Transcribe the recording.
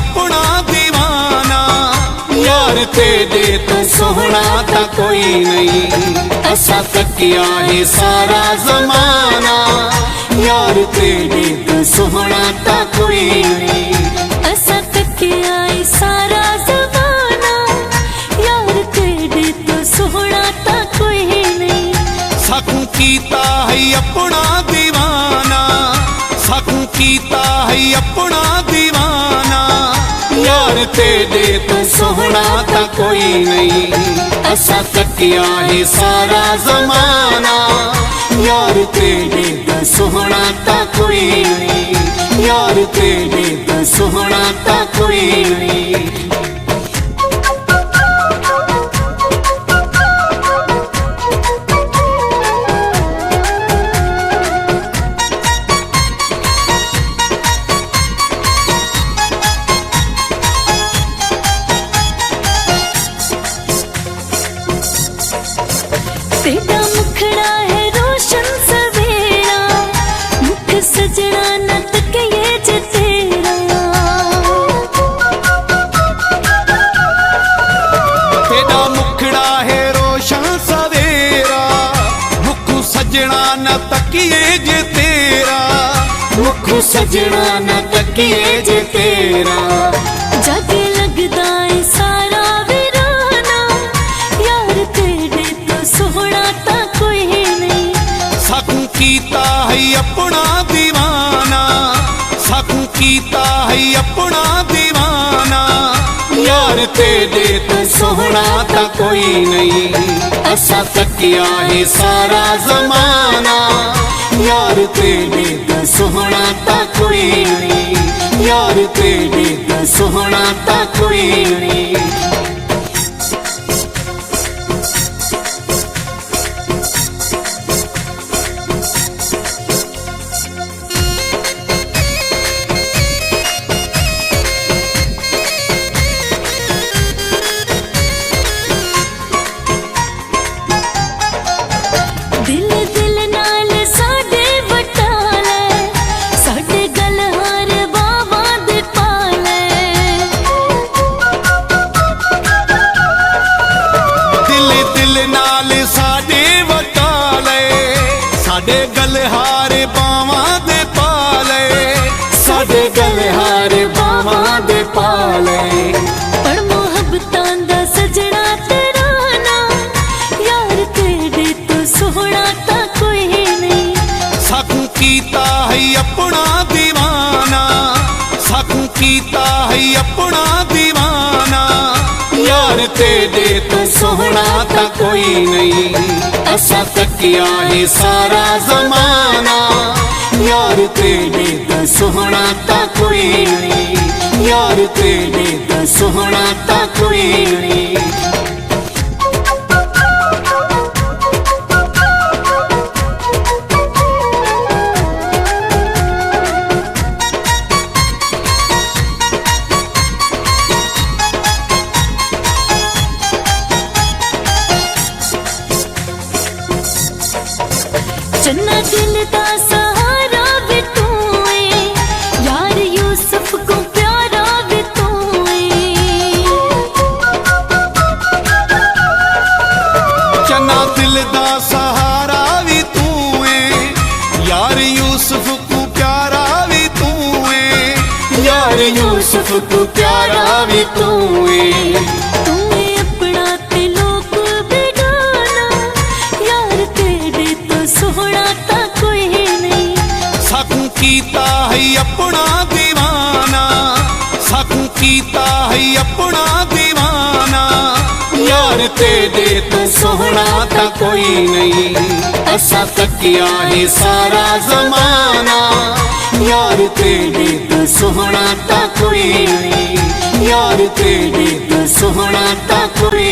अपना दीवाना, यार तेरे तो सोहना ता कोई नहीं, असा तकिया है सारा जमाना, यार तेरे तो सोहना ता कोई नहीं, असा तकिया है सारा जमाना, यार तेरे तो सोहना ता कोई नहीं। साकू कीता है अपना दीवाना, साकू कीता है अपना दीवाना, यार तेरे तो सोहना ता कोई नहीं, असा तकिया है सारा जमाना, यार तेरे तो सोहना ता कोई नहीं, यार तेरे तो सोहना ता कोई नहीं। तेरा मुखड़ा है रोशन सवेरा, मुख सजना न तकिए जे तेरा, तेरा मुखड़ा है रोशन सवेरा, मुख सजना न तकिए जे तेरा, मुख सजना न तकिए जे तेरा, जाके लगदा है सारा वीराना, यार तेरे तो सोहना ता कोई नहीं। साकू कीता है अपना दीवाना, साकू कीता है अपना दीवाना, यार तेरे तो सोहना ता कोई नहीं, असा तकिया है सारा जमाना, यार तेरे तो सोहना ता कोई नहीं, यार तेरे तो सोहना ता कोई नहीं। दिल दिल नाल साडे वटाले, साडे गल हार बावां दे पाले, दिल दिल नाल साडे वटाले, साडे गलहार बावां दे पाले, साडे गलहार बावां दे पाले, पर मोहब्बतां दा सजना तेरा ना, यार तेरे तो सोहना ता कोई नहीं। साकू कीता है अपना दीवाना, साकू कीता है अपना दीवाना, यार तेरे तो सोहना ता कोई नहीं, असा तकिया है सारा जमाना, यार तेरे तो सोहना ता कोई नहीं, यार तेरे तो सोहना ता कोई नहीं। चन्ना दिल दा सहारा भी तू है, यार यूसुफ को प्यारा भी तू है, चन्ना दिल दा सहारा भी तू है, यार यूसुफ को प्यारा भी तू है, यार यूसुफ को प्यारा भी तू है। तू है अपना ते लोग बेगाना, यार तेरे तो सोहना ता कोई नहीं। साकू कीता है अपना दीवाना, साकू कीता है अपना दीवाना, यार तेरे तो सोहना ता कोई नहीं, असा तकिया है सारा जमाना, यार तेरे तो सोहना ता कोई नहीं, यार तेरे तो सोहना ता कोई